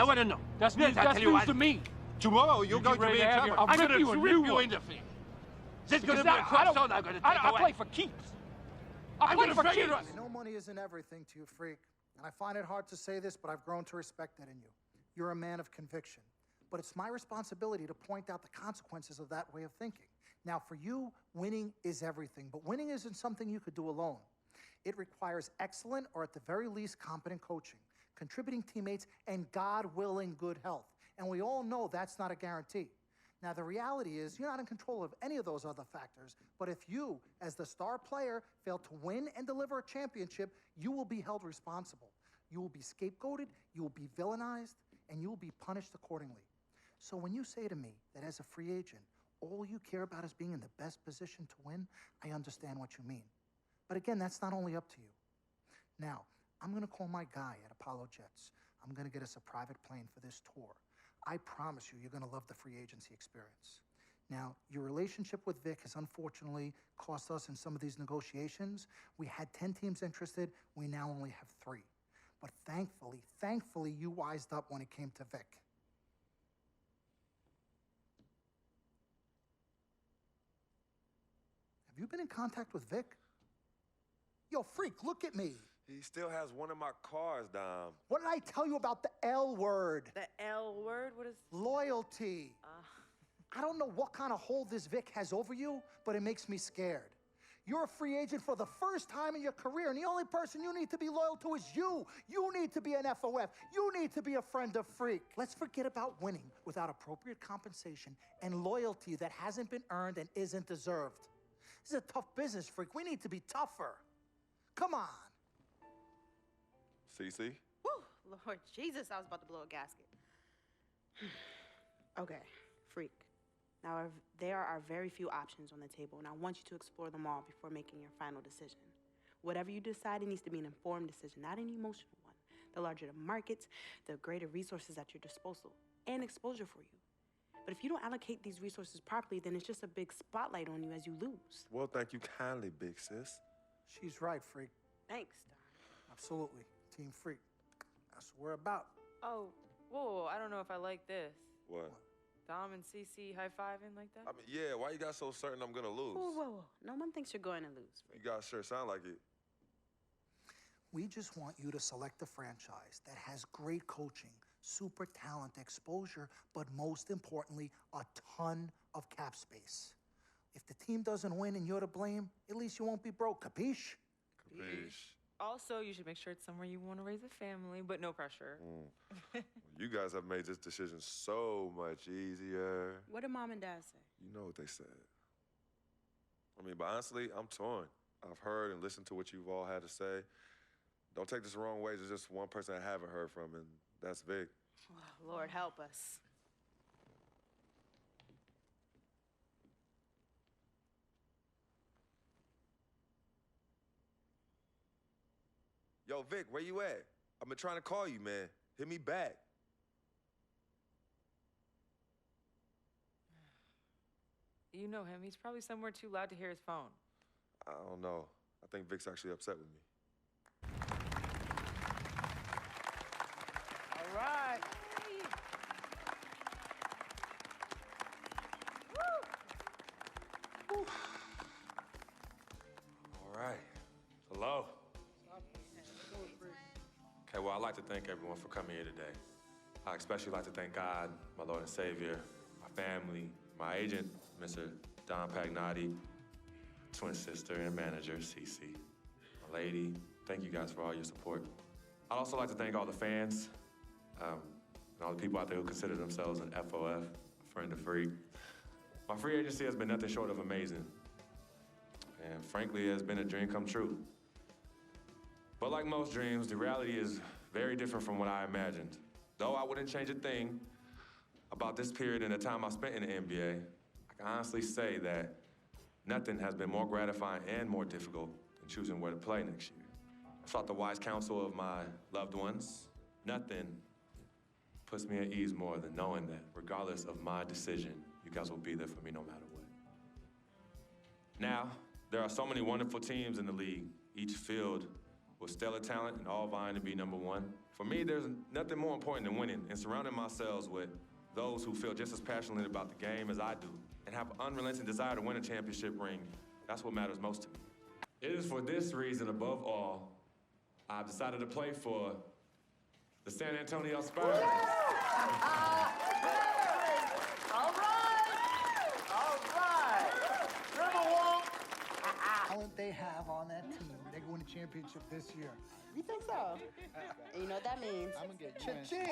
I want to know. That's Yes, news, I that's tell you news what. to me. Tomorrow you're going to ready be to in have trouble. I'll I'm rip going you to a rip new you one. in the field. This is going to Because be a I tough don't- zone I'm going to take I away. play for keeps. I I'm play gonna for figure keeps. it I know money isn't everything to you, freak, and I find it hard to say this, but I've grown to respect that in you. You're a man of conviction. But it's my responsibility to point out the consequences of that way of thinking. Now, for you, winning is everything, but winning isn't something you could do alone. It requires excellent, or at the very least, competent coaching, contributing teammates, and God willing, good health. And we all know that's not a guarantee. Now, the reality is you're not in control of any of those other factors, but if you, as the star player, fail to win and deliver a championship, you will be held responsible. You will be scapegoated, you will be villainized, and you will be punished accordingly. So when you say to me that as a free agent, all you care about is being in the best position to win, I understand what you mean. But again, that's not only up to you. Now, I'm going to call my guy at Apollo Jets. I'm going to get us a private plane for this tour. I promise you, you're going to love the free agency experience. Now, your relationship with Vic has unfortunately cost us in some of these negotiations. We had 10 teams interested. We now only have 3. But thankfully, you wised up when it came to Vic. Have you been in contact with Vic? Yo, freak, look at me. He still has one of my cars, Dom. What did I tell you about the L word? The L word? What is... Loyalty. I don't know what kind of hold this Vic has over you, but it makes me scared. You're a free agent for the first time in your career, and the only person you need to be loyal to is you. You need to be an FOF. You need to be a friend of freak. Let's forget about winning without appropriate compensation and loyalty that hasn't been earned and isn't deserved. This is a tough business, freak. We need to be tougher. Come on. CC? Woo, Lord Jesus, I was about to blow a gasket. Okay, freak. Now, there are very few options on the table, and I want you to explore them all before making your final decision. Whatever you decide, it needs to be an informed decision, not an emotional one. The larger the markets, the greater resources at your disposal, and exposure for you. But if you don't allocate these resources properly, then it's just a big spotlight on you as you lose. Well, thank you kindly, big sis. She's right, freak. Thanks, Don. Absolutely. Team freak. That's what we're about. Oh, whoa, I don't know if I like this. What? Dom and CC high-fiving like that? I mean, yeah, why you got so certain I'm gonna lose? Whoa. No one thinks you're going to lose, freak. You guys sure sound like it. We just want you to select a franchise that has great coaching, super talent, exposure, but most importantly, a ton of cap space. If the team doesn't win and you're to blame, at least you won't be broke, capiche? Capiche. Also, you should make sure it's somewhere you want to raise a family, but no pressure. Well, you guys have made this decision so much easier. What did Mom and Dad say? You know what they said. I mean, but honestly, I'm torn. I've heard and listened to what you've all had to say. Don't take this the wrong way. There's just one person I haven't heard from, and that's Vic. Oh, Lord, help us. Yo, Vic, where you at? I've been trying to call you, man. Hit me back. You know him. He's probably somewhere too loud to hear his phone. I don't know. I think Vic's actually upset with me. All right. All right. Hello. Okay, well, I'd like to thank everyone for coming here today. I especially like to thank God, my Lord and Savior, my family, my agent, Mr. Don Pagnotti, twin sister and manager, Cece, my lady. Thank you guys for all your support. I'd also like to thank all the fans and all the people out there who consider themselves an FOF, a friend of free. My free agency has been nothing short of amazing. And frankly, it has been a dream come true. But like most dreams, the reality is very different from what I imagined. Though I wouldn't change a thing about this period and the time I spent in the NBA, I can honestly say that nothing has been more gratifying and more difficult than choosing where to play next year. I sought the wise counsel of my loved ones. Nothing puts me at ease more than knowing that regardless of my decision, you guys will be there for me no matter what. Now, there are so many wonderful teams in the league, each filled with stellar talent and all vying to be number one. For me, there's nothing more important than winning and surrounding myself with those who feel just as passionately about the game as I do and have an unrelenting desire to win a championship ring. That's what matters most to me. It is for this reason, above all, I've decided to play for the San Antonio Spurs. All right. Dribble walk. Talent they have on that team, they're going to championship this year. You think so? And you know what that means? I'm gonna get Cha-ching! I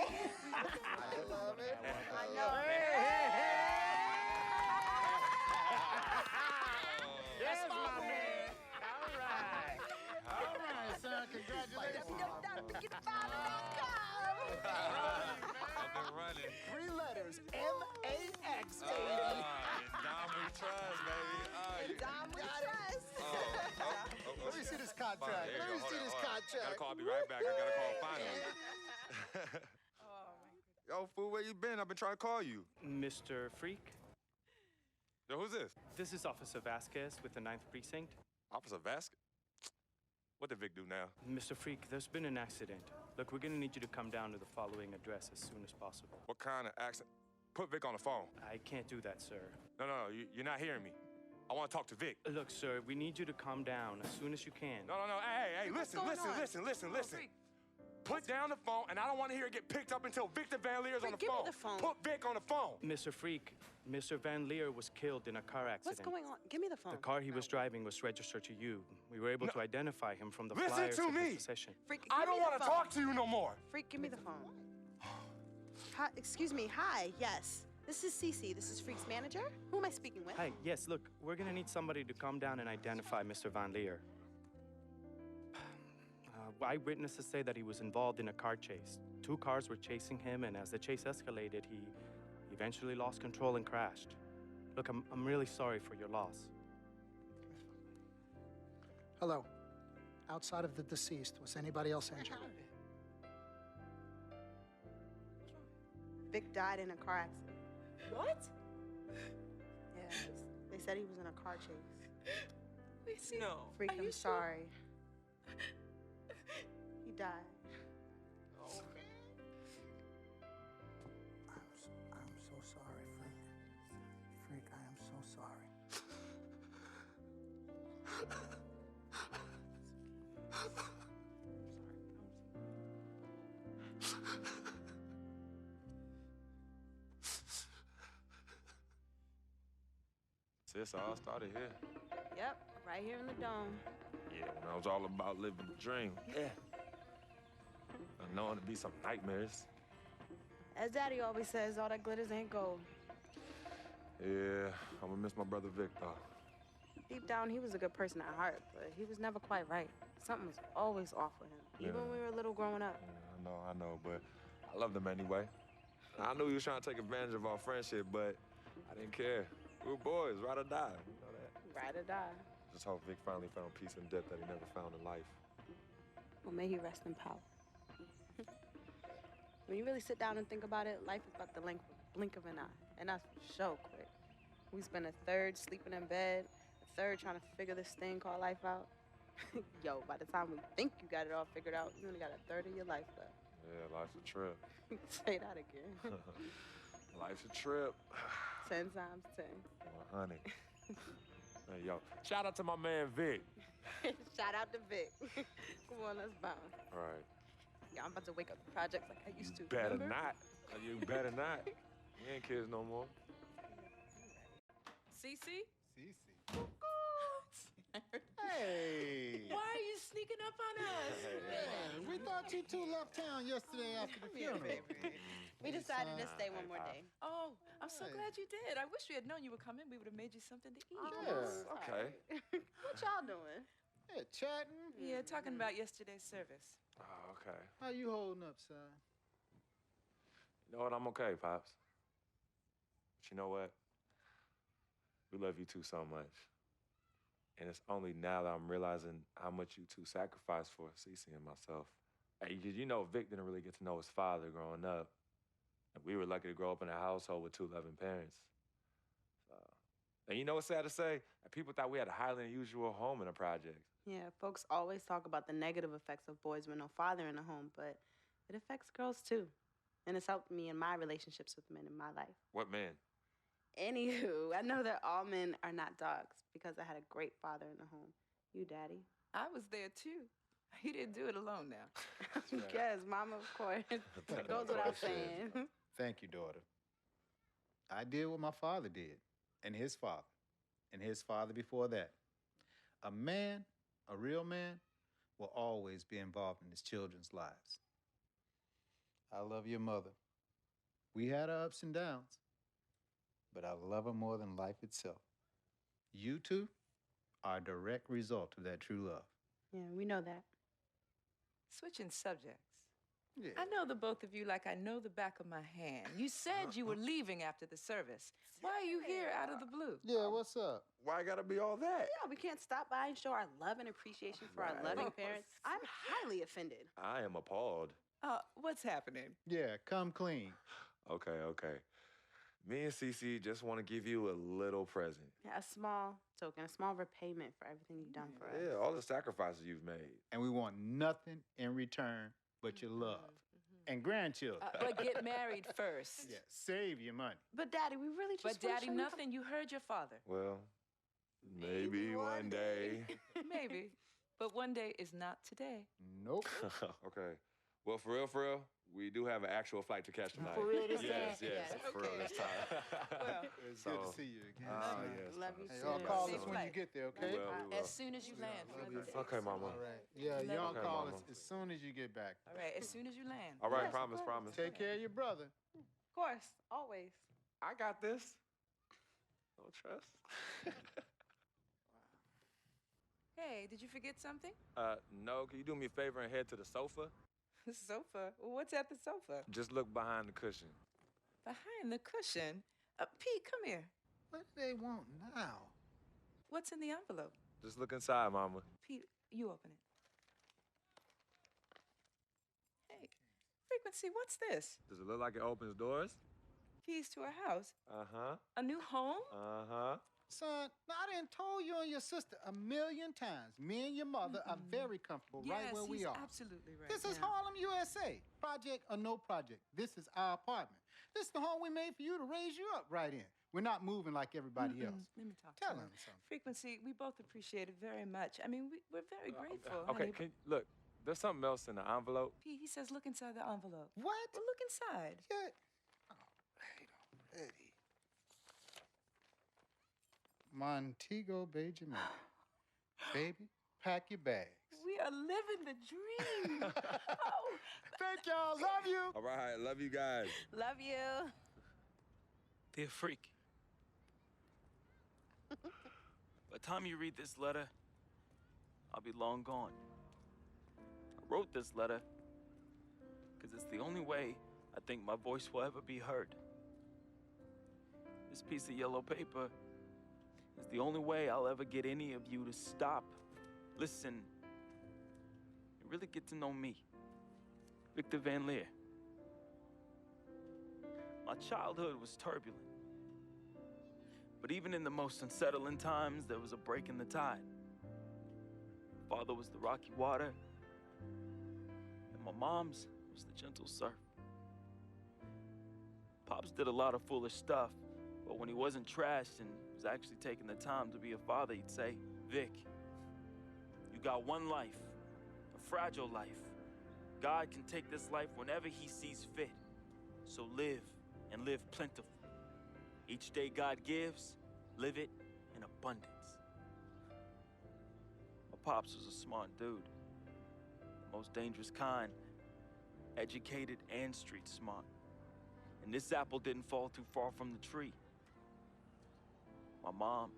love it. I know. Yes, my man. All right. All right, son. Congratulations. I've been running. 3 letters. M-A-X, baby. Dom we trust, baby. Dom, we trust. Let me see this contract. There you Let me go. see this Hold on. contract. Gotta call, I'll be right back. I gotta call finally. Yo, fool, where you been? I've been trying to call you. Mr. Freak, Yo, who's this? this is Officer Vasquez with the 9th Precinct. Officer Vasquez? What did Vic do now? Mr. Freak, there's been an accident. Look, we're gonna need you to come down to the following address as soon as possible. What kind of accident? Put Vic on the phone. I can't do that, sir. No, you're not hearing me. I want to talk to Vic. Look, sir, we need you to calm down as soon as you can. No. Hey, listen. Put down the phone, and I don't want to hear it get picked up until Victor Van Leer's on the Give me phone. the phone. Put Vic on the phone. Mr. Freak, Mr. Van Leer was killed in a car accident. What's going on? Give me the phone. The car he was driving was registered to you. We were able to identify him from the Listen flyers to of me. his possession. Freak, I give don't me the want to phone. talk to you no more. Freak, give me the phone. Hi, excuse me. Hi. Yes. This is Cece. This is Freak's manager. Who am I speaking with? Hi, yes, look, we're gonna need somebody to come down and identify Mr. Van Leer. Eyewitnesses say that he was involved in a car chase. 2 cars were chasing him, and as the chase escalated, he eventually lost control and crashed. Look, I'm really sorry for your loss. Hello. Outside of the deceased, was anybody else injured? Vic died in a car accident. What? Yeah. They said he was in a car chase. No. Freak, Are I'm you sorry. He died. I'm so sorry, Freak. Freak, I am so sorry. Sis, all started here. Yep, right here in the dome. Yeah, when I was all about living the dream. Yeah. And knowing to be some nightmares. As Daddy always says, all that glitters ain't gold. Yeah, I'm gonna miss my brother Vic, though. Deep down, he was a good person at heart, but he was never quite right. Something was always off with him, even when we were little growing up. Yeah, I know, but I loved him anyway. I knew he was trying to take advantage of our friendship, but I didn't care. We were boys, ride or die. You know that? Ride or die. Just hope Vic finally found peace and depth that he never found in life. Well, may he rest in power. When you really sit down and think about it, life is about the blink of an eye, and that's so quick. We spend a third sleeping in bed, a third trying to figure this thing called life out. Yo, by the time we think you got it all figured out, you only got a third of your life left. Yeah, life's a trip. Say that again. Life's a trip. 10 times 10. Well, honey. Hey, yo, shout out to my man Vic. Shout out to Vic. Come on, let's bounce. All right. Yeah, I'm about to wake up the projects like I used to. Better remember? not. You better not. We ain't kids no more. Cece? Hey. Why are you sneaking up on us? Man, we thought you two left town yesterday after the funeral. We decided to stay one more day. Oh, I'm so Hey. glad you did. I wish we had known you would come in. We would have made you something to eat. Yeah. Okay. What y'all doing? Hey, chatting. Yeah, talking about yesterday's service. Oh, okay. How you holding up, son? You know what? I'm okay, Pops. But you know what? We love you two so much. And it's only now that I'm realizing how much you two sacrificed for Cece and myself. Hey, you know, Vic didn't really get to know his father growing up. And we were lucky to grow up in a household with 2 loving parents. So And you know what's sad to say? People thought we had a highly unusual home in the projects. Yeah, folks always talk about the negative effects of boys with no father in the home, but it affects girls too. And it's helped me in my relationships with men in my life. What men? Anywho, I know that all men are not dogs because I had a great father in the home. You, Daddy. I was there too. He didn't do it alone now. Yes, Mama, of course. It goes without saying. Thank you, daughter. I did what my father did, and his father before that. A man, a real man, will always be involved in his children's lives. I love your mother. We had our ups and downs, but I love her more than life itself. You two are a direct result of that true love. Yeah, we know that. Switching subjects. Yeah. I know the both of you like I know the back of my hand. You said you were leaving after the service. Why are you here out of the blue? Yeah, what's up? Why gotta be all that? Yeah, we can't stop by and show our love and appreciation for our loving parents. I'm highly offended. I am appalled. What's happening? Yeah, come clean. Okay. Me and Cece just want to give you a little present. Yeah, a small token, a small repayment for everything you've done for us. Yeah, all the sacrifices you've made. And we want nothing in return but your love and grandchildren. But get married first. Yeah, save your money. But Daddy, we really just But wanna Daddy, show you nothing. You heard your father. Well, maybe one day. Maybe. But one day is not today. Nope. Okay. Well, for real, we do have an actual flight to catch tonight. For real this Yes, time? yes. For real this time. Well, It's So- good to see you again. Yes. Love you Hey, too. y'all call Safe us when you flight. get there, We okay? will. as soon as you land. for the Okay, Mama. All right. Yeah, Love y'all you. call Okay, us Mama. as soon as you get back. All right, as soon as you land. All right, Yes, promise, of course. promise. Take care of your brother. Of course, always. I got this. Don't trust. Hey, did you forget something? No, can you do me a favor and head to the sofa? The sofa. What's at the sofa? Just look behind the cushion. Behind the cushion. Pete, come here. What do they want now? What's in the envelope? Just look inside, Mama. Pete, you open it. Hey, Frequency, what's this? Does it look like it opens doors? Keys to a house? Uh-huh. A new home? Uh-huh. Son, now I done told you and your sister a million times. Me and your mother are very comfortable right where we he's are. absolutely right. This is Harlem, USA. Project or no project. This is our apartment. This is the home we made for you to raise you up right in. We're not moving like everybody else. Let me talk Tell to him something. Frequency, we both appreciate it very much. I mean, we're very grateful. Okay, honey. look, there's something else in the envelope. Pete, he says look inside the envelope. What? Well, look inside. Yeah. Oh, wait already. Montego Bay, Jamaica. Baby, pack your bags. We are living the dream. Oh, Thank y'all. Love you. All right, love you guys. Love you. Dear Freak, by the time you read this letter, I'll be long gone. I wrote this letter because it's the only way I think my voice will ever be heard. This piece of yellow paper is the only way I'll ever get any of you to stop, listen, and really get to know me, Victor Van Leer. My childhood was turbulent. But even in the most unsettling times, there was a break in the tide. Father was the rocky water, and my mom's was the gentle surf. Pops did a lot of foolish stuff, but when he wasn't trashed and was actually taking the time to be a father, he'd say, Vic, you got one life, a fragile life. God can take this life whenever he sees fit. So live, and live plentiful. Each day God gives, live it in abundance. My pops was a smart dude, the most dangerous kind, educated and street smart. And this apple didn't fall too far from the tree. My mom's,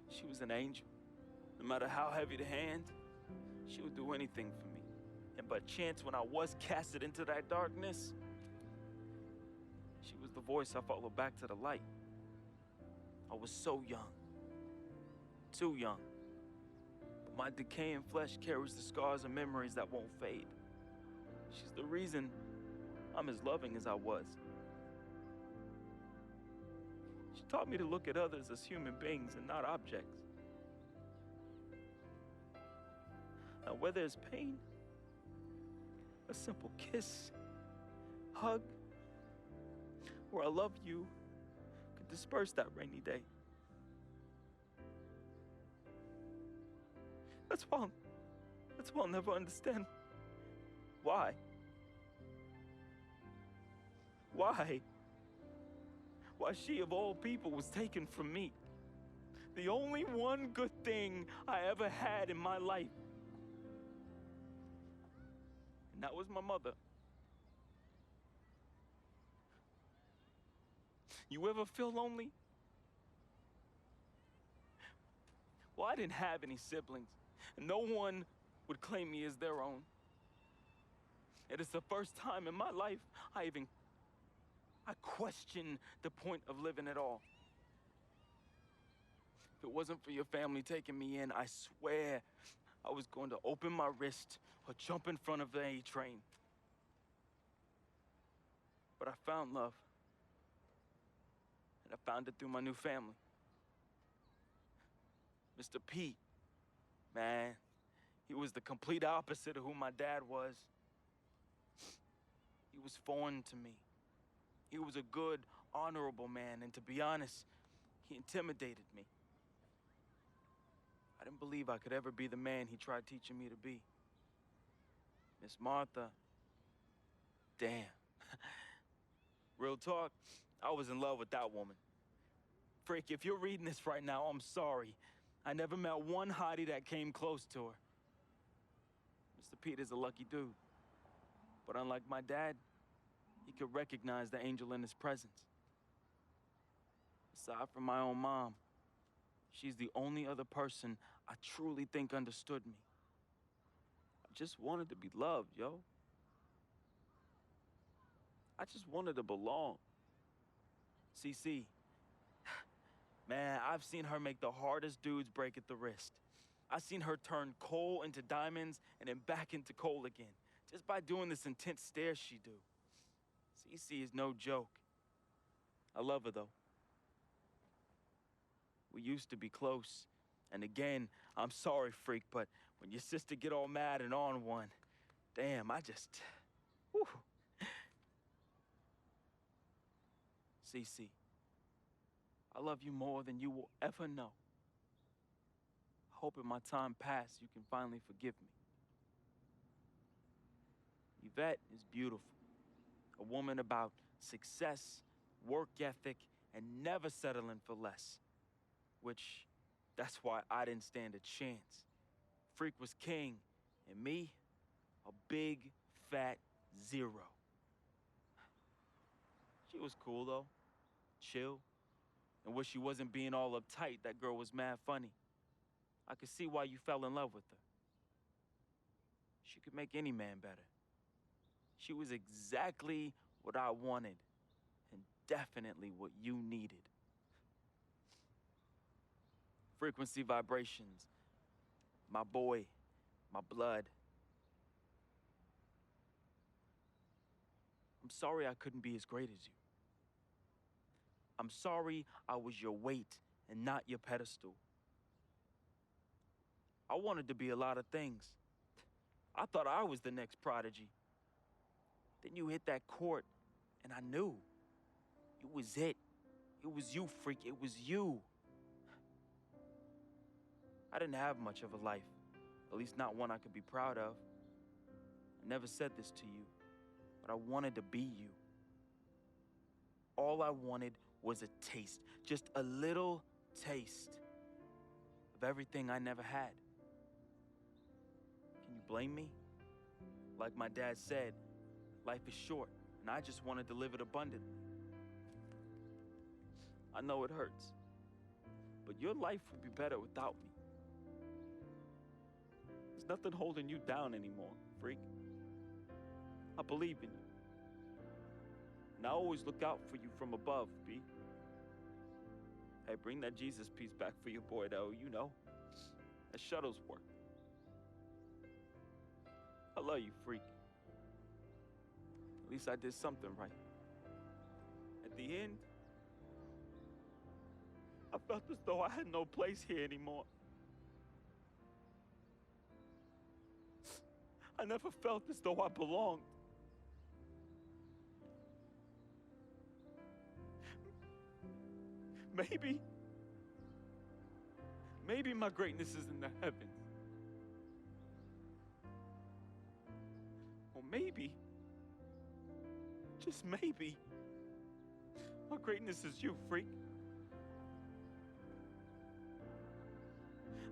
she was an angel. No matter how heavy the hand, she would do anything for me. And by chance, when I was casted into that darkness, she was the voice I followed back to the light. I was so young, too young. But my decaying flesh carries the scars and memories that won't fade. She's the reason I'm as loving as I was. She taught me to look at others as human beings and not objects. Now, where there's pain, a simple kiss, hug, or I love you could disperse that rainy day. That's why I'll never understand why. Why she of all people was taken from me. The only one good thing I ever had in my life. And that was my mother. You ever feel lonely? Well, I didn't have any siblings, and no one would claim me as their own. It is the first time in my life I questioned the point of living at all. If it wasn't for your family taking me in, I swear I was going to open my wrist or jump in front of the A train. But I found love. And I found it through my new family. Mr. Pete, man, he was the complete opposite of who my dad was. He was foreign to me. He was a good, honorable man, and to be honest, he intimidated me. I didn't believe I could ever be the man he tried teaching me to be. Miss Martha, damn. Real talk, I was in love with that woman. Frick, if you're reading this right now, I'm sorry. I never met one hottie that came close to her. Mr. Pete is a lucky dude. But unlike my dad, he could recognize the angel in his presence. Aside from my own mom, she's the only other person I truly think understood me. I just wanted to be loved, yo. I just wanted to belong. CC, man, I've seen her make the hardest dudes break at the wrist. I've seen her turn coal into diamonds and then back into coal again, just by doing this intense stare she do. CC is no joke. I love her, though. We used to be close. And again, I'm sorry, freak, but when your sister get all mad and on one, damn, I just, whew. CC, I love you more than you will ever know. I hope in my time past you can finally forgive me. Yvette is beautiful. A woman about success, work ethic, and never settling for less. Which, that's why I didn't stand a chance. Freak was king, and me, a big, fat zero. She was cool, though. Chill. And when she wasn't being all uptight, that girl was mad funny. I could see why you fell in love with her. She could make any man better. She was exactly what I wanted, and definitely what you needed. Frequency vibrations, my boy, my blood. I'm sorry I couldn't be as great as you. I'm sorry I was your weight and not your pedestal. I wanted to be a lot of things. I thought I was the next prodigy. Then you hit that court, and I knew. It was it. It was you, freak. It was you. I didn't have much of a life, at least not one I could be proud of. I never said this to you, but I wanted to be you. All I wanted was a taste, just a little taste of everything I never had. Can you blame me? Like my dad said, life is short, and I just wanted to live it abundantly. I know it hurts, but your life would be better without me. There's nothing holding you down anymore, freak. I believe in you. And I always look out for you from above, B. Hey, bring that Jesus piece back for your boy, though, you know. That shuttle's work. I love you, freak. At least I did something right. At the end, I felt as though I had no place here anymore. I never felt as though I belonged. Maybe my greatness is in the heavens. Or maybe, just maybe, my greatness is you, freak.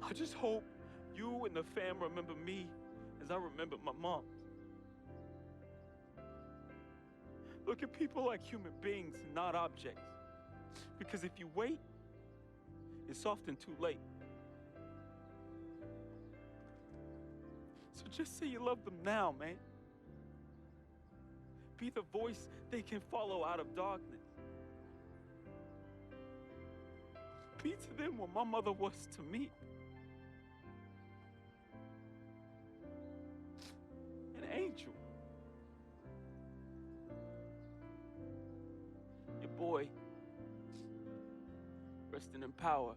I just hope you and the fam remember me as I remember my mom. Look at people like human beings, not objects. Because if you wait, it's often too late. So just say you love them now, man. Be the voice they can follow out of darkness. Be to them what my mother was to me. An angel. Your boy, resting in power.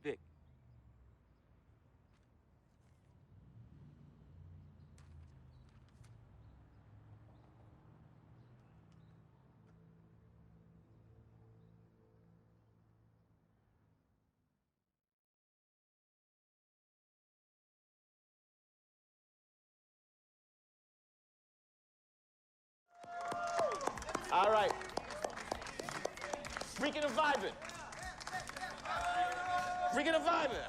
Vic. All right. Freaking and vibing. Freaking and vibing.